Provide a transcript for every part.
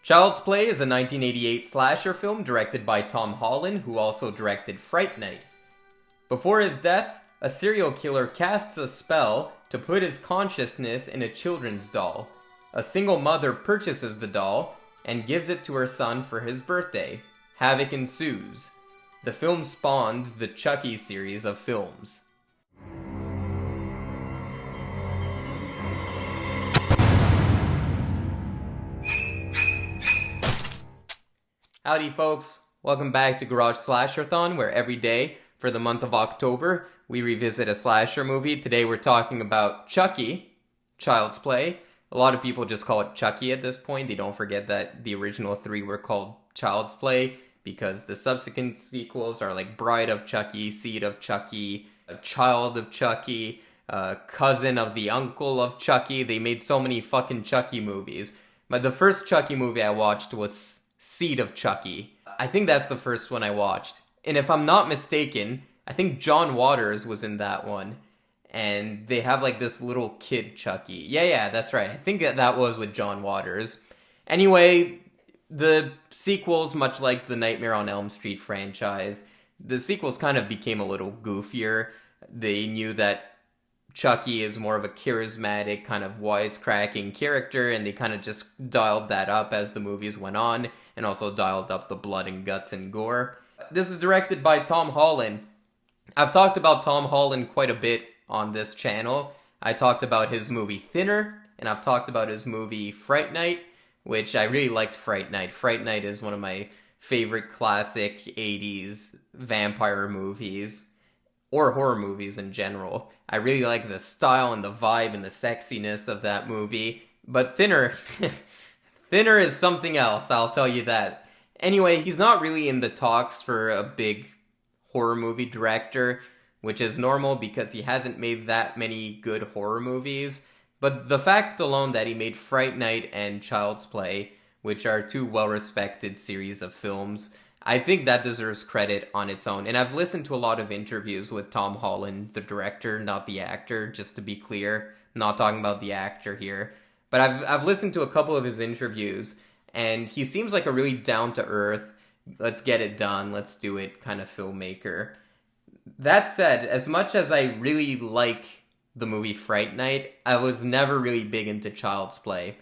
Child's Play is a 1988 slasher film directed by Tom Holland, who also directed Fright Night. Before his death, a serial killer casts a spell to put his consciousness in a children's doll. A single mother purchases the doll and gives it to her son for his birthday. Havoc ensues. The film spawned the Chucky series of films. Howdy folks, welcome back to Garage Slasher-thon, where every day for the month of October we revisit a slasher movie. Today we're talking about Chucky, Child's Play. A lot of people just call it Chucky at this point. They don't forget that the original three were called Child's Play because the subsequent sequels are like Bride of Chucky, Seed of Chucky, a Child of Chucky, cousin of the uncle of Chucky. They made so many fucking Chucky movies. But the first Chucky movie I watched was Seed of Chucky. I think that's the first one I watched. And if I'm not mistaken, I think John Waters was in that one. And they have like this little kid Chucky. Yeah, that's right. I think that was with John Waters. Anyway, the sequels, much like the Nightmare on Elm Street franchise, the sequels kind of became a little goofier. They knew that Chucky is more of a charismatic, kind of wisecracking character, and they kind of just dialed that up as the movies went on, and also dialed up the blood and guts and gore. This is directed by Tom Holland. I've talked about Tom Holland quite a bit on this channel. I talked about his movie Thinner, and I've talked about his movie Fright Night, which I really liked Fright Night. Fright Night is one of my favorite classic 80s vampire movies, or horror movies in general. I really like the style and the vibe and the sexiness of that movie. But Thinner, Thinner is something else, I'll tell you that. Anyway, he's not really in the talks for a big horror movie director, which is normal because he hasn't made that many good horror movies. But the fact alone that he made Fright Night and Child's Play, which are two well-respected series of films, I think that deserves credit on its own. And I've listened to a lot of interviews with Tom Holland, the director, not the actor, just to be clear. I'm not talking about the actor here. But I've listened to a couple of his interviews, and he seems like a really down-to-earth, let's get it done, let's do it kind of filmmaker. That said, as much as I really like the movie Fright Night, I was never really big into Child's Play.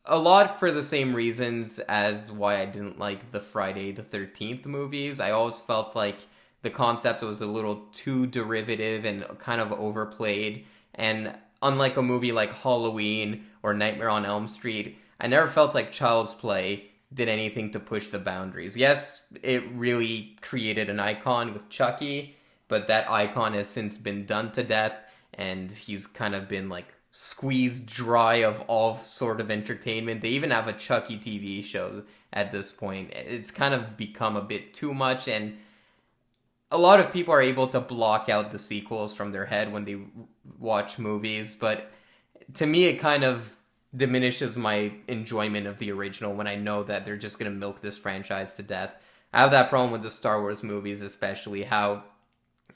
A lot for the same reasons as why I didn't like the Friday the 13th movies. I always felt like the concept was a little too derivative and kind of overplayed. And unlike a movie like Halloween or Nightmare on Elm Street, I never felt like Child's Play did anything to push the boundaries. Yes, it really created an icon with Chucky, but that icon has since been done to death, and he's kind of been like squeezed dry of all sort of entertainment. They even have a Chucky TV show at this point. It's kind of become a bit too much, and a lot of people are able to block out the sequels from their head when they watch movies, but to me it kind of diminishes my enjoyment of the original when I know that they're just going to milk this franchise to death. I have that problem with the Star Wars movies, especially how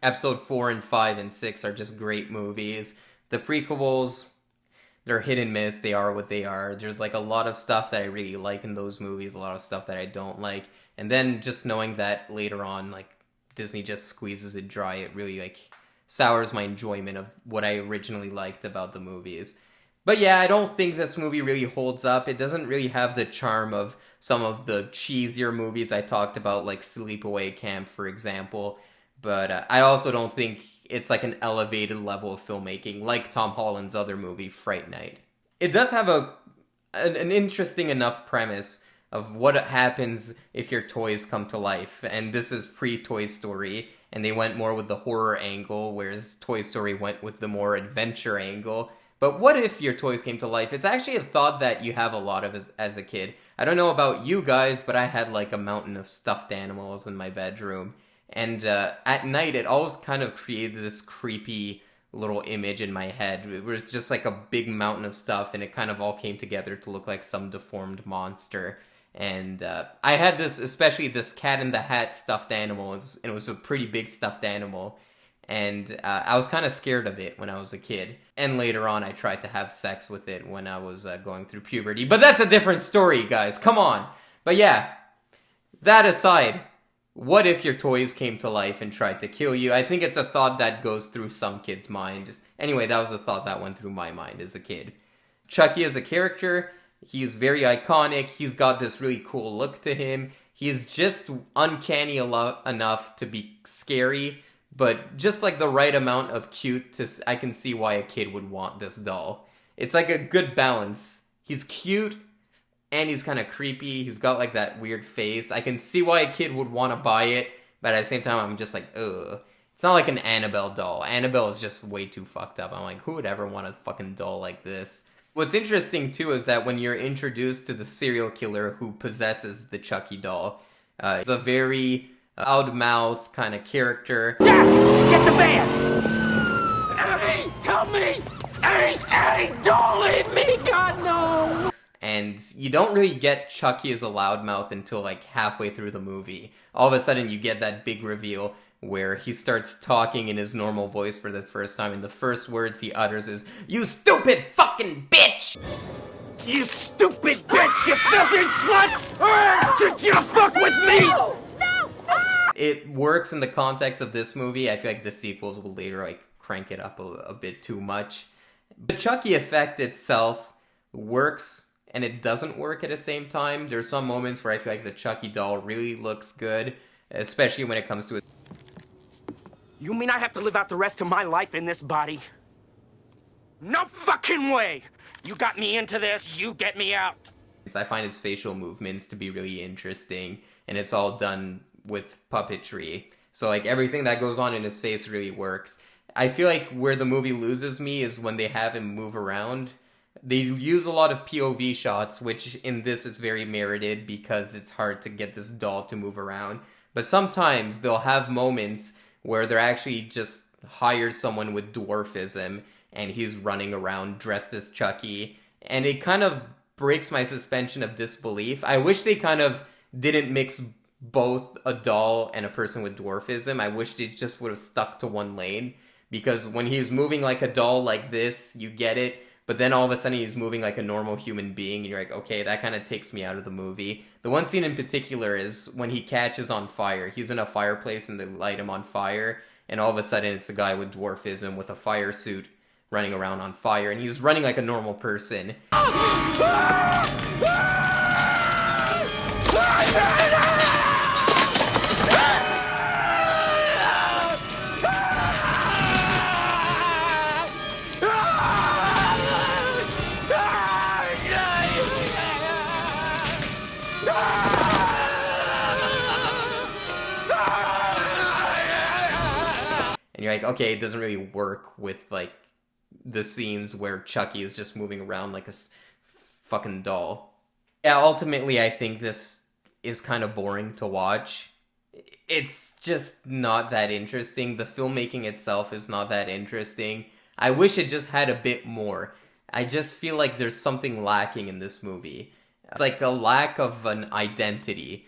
Episode 4 and 5 and 6 are just great movies. The prequels, they're hit and miss. They are what they are. There's like a lot of stuff that I really like in those movies, a lot of stuff that I don't like. And then just knowing that later on, like, Disney just squeezes it dry, it really like sours my enjoyment of what I originally liked about the movies. But yeah, I don't think this movie really holds up. It doesn't really have the charm of some of the cheesier movies I talked about, like Sleepaway Camp, for example. But I also don't think it's like an elevated level of filmmaking, like Tom Holland's other movie, Fright Night. It does have an interesting enough premise of what happens if your toys come to life. And this is pre-Toy Story, and they went more with the horror angle, whereas Toy Story went with the more adventure angle. But what if your toys came to life? It's actually a thought that you have a lot of as a kid. I don't know about you guys, but I had like a mountain of stuffed animals in my bedroom. And at night, it always kind of created this creepy little image in my head. It was just like a big mountain of stuff, and it kind of all came together to look like some deformed monster. And I had this, especially this Cat in the Hat stuffed animal, and it was a pretty big stuffed animal. and I was kind of scared of it when I was a kid. And later on, I tried to have sex with it when I was going through puberty. But that's a different story, guys. Come on. But yeah, that aside, what if your toys came to life and tried to kill you? I think it's a thought that goes through some kids' mind. Anyway, that was a thought that went through my mind as a kid. Chucky as a character, he's very iconic. He's got this really cool look to him. He's just uncanny enough to be scary, but just like the right amount of cute I can see why a kid would want this doll. It's like a good balance. He's cute, and he's kind of creepy. He's got like that weird face. I can see why a kid would want to buy it, but at the same time, I'm just like, ugh. It's not like an Annabelle doll. Annabelle is just way too fucked up. I'm like, who would ever want a fucking doll like this? What's interesting, too, is that when you're introduced to the serial killer who possesses the Chucky doll, it's a very loudmouth kind of character. Jack, get the van! Eddie, help me! Eddie, don't leave me! God, no! And you don't really get Chucky as a loudmouth until like halfway through the movie. All of a sudden you get that big reveal where he starts talking in his normal voice for the first time, and the first words he utters is, "You stupid fucking bitch!" You stupid bitch, you filthy slut! Did you fuck with me? No! It works in the context of this movie. I feel like the sequels will later like crank it up a bit too much. The Chucky effect itself works, and it doesn't work at the same time. There's some moments where I feel like the Chucky doll really looks good, especially when it comes to it. You mean I have to live out the rest of my life in this body? No fucking way! You got me into this, you get me out! I find his facial movements to be really interesting, and it's all done with puppetry. So like everything that goes on in his face really works. I feel like where the movie loses me is when they have him move around. They use a lot of POV shots, which in this is very merited because it's hard to get this doll to move around. But sometimes they'll have moments where they're actually just hired someone with dwarfism and he's running around dressed as Chucky. And it kind of breaks my suspension of disbelief. I wish they kind of didn't mix both a doll and a person with dwarfism. I wish they just would have stuck to one lane. Because when he's moving like a doll like this, you get it. But then all of a sudden he's moving like a normal human being, and you're like, okay, that kind of takes me out of the movie. The one scene in particular is when he catches on fire. He's in a fireplace and they light him on fire, and all of a sudden it's a guy with dwarfism with a fire suit running around on fire, and he's running like a normal person. And you're like, okay, it doesn't really work with, like, the scenes where Chucky is just moving around like a fucking doll. Yeah, ultimately, I think this is kind of boring to watch. It's just not that interesting. The filmmaking itself is not that interesting. I wish it just had a bit more. I just feel like there's something lacking in this movie. It's like a lack of an identity.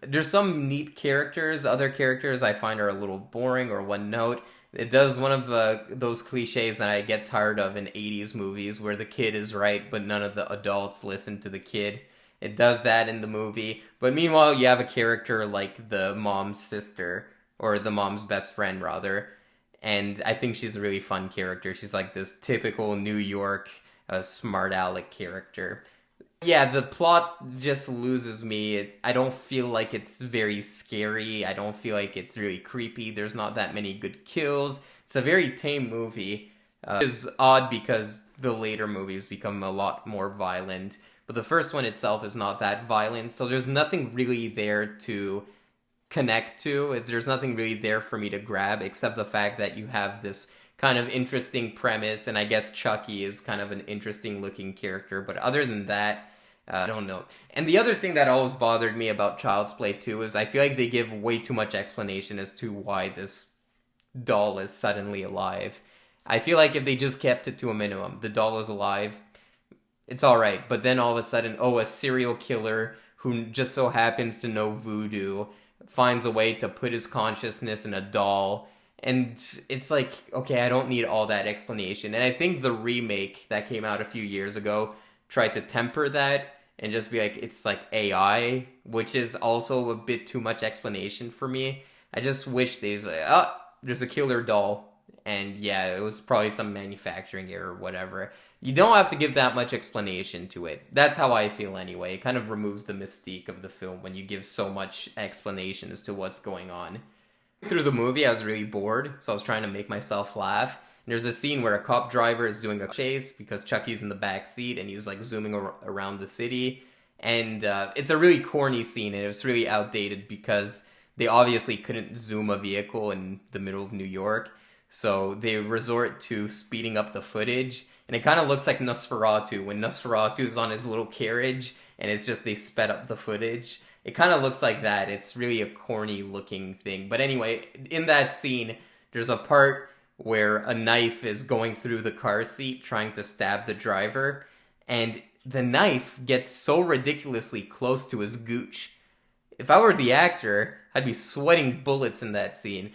There's some neat characters. Other characters I find are a little boring or one note. It does one of those cliches that I get tired of in 80s movies where the kid is right, but none of the adults listen to the kid. It does that in the movie. But meanwhile, you have a character like the mom's sister, or the mom's best friend, rather. And I think she's a really fun character. She's like this typical New York smart aleck character. Yeah, the plot just loses me. I don't feel like it's very scary. I don't feel like it's really creepy. There's not that many good kills. It's a very tame movie. It's odd because the later movies become a lot more violent. But the first one itself is not that violent. So there's nothing really there to connect to. There's nothing really there for me to grab except the fact that you have this kind of interesting premise, and I guess Chucky is kind of an interesting looking character, but other than that, I don't know. And the other thing that always bothered me about Child's Play 2 is I feel like they give way too much explanation as to why this doll is suddenly alive. I feel like if they just kept it to a minimum, the doll is alive, it's alright, but then all of a sudden, a serial killer who just so happens to know voodoo finds a way to put his consciousness in a doll And it's like, okay, I don't need all that explanation. And I think the remake that came out a few years ago tried to temper that and just be like, it's like AI, which is also a bit too much explanation for me. I just wish there's like, oh, there's a killer doll. And yeah, it was probably some manufacturing error or whatever. You don't have to give that much explanation to it. That's how I feel anyway. It kind of removes the mystique of the film when you give so much explanation as to what's going on. Through the movie, I was really bored, so I was trying to make myself laugh. And there's a scene where a cop driver is doing a chase because Chucky's in the back seat and he's like zooming around the city. And it's a really corny scene, and it's really outdated because they obviously couldn't zoom a vehicle in the middle of New York. So they resort to speeding up the footage. And it kind of looks like Nosferatu, when Nosferatu is on his little carriage and it's just they sped up the footage. It kind of looks like that. It's really a corny looking thing. But anyway, in that scene, there's a part where a knife is going through the car seat trying to stab the driver. And the knife gets so ridiculously close to his gooch. If I were the actor, I'd be sweating bullets in that scene.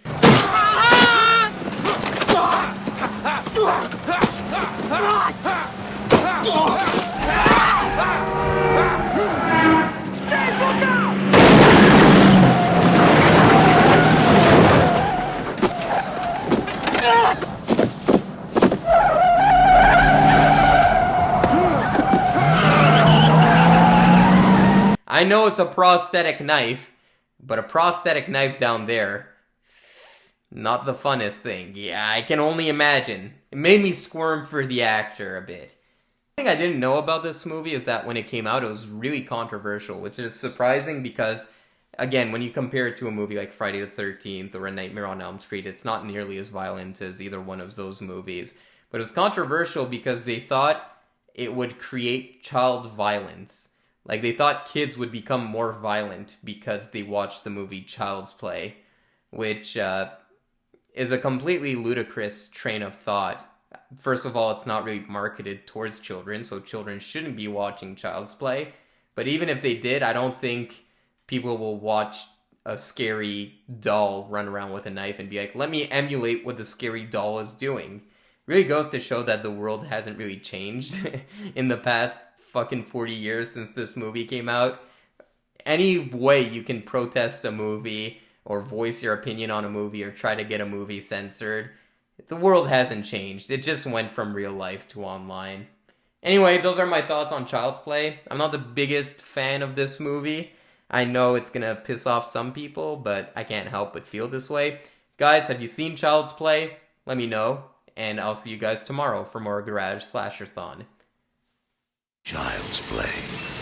I know it's a prosthetic knife, but a prosthetic knife down there, not the funnest thing. Yeah, I can only imagine. It made me squirm for the actor a bit. The thing I didn't know about this movie is that when it came out, it was really controversial, which is surprising because, again, when you compare it to a movie like Friday the 13th or A Nightmare on Elm Street, it's not nearly as violent as either one of those movies. But it was controversial because they thought it would create child violence. Like, they thought kids would become more violent because they watched the movie Child's Play, which is a completely ludicrous train of thought. First of all, it's not really marketed towards children, so children shouldn't be watching Child's Play. But even if they did, I don't think people will watch a scary doll run around with a knife and be like, let me emulate what the scary doll is doing. Really goes to show that the world hasn't really changed in the past fucking 40 years since this movie came out. Any way you can protest a movie or voice your opinion on a movie or try to get a movie censored, the world hasn't changed. It just went from real life to online. Anyway, those are my thoughts on Child's Play. I'm not the biggest fan of this movie. I know it's gonna piss off some people, but I can't help but feel this way. Guys, have you seen Child's Play? Let me know, and I'll see you guys tomorrow for more Garage Slasher-thon. Child's Play.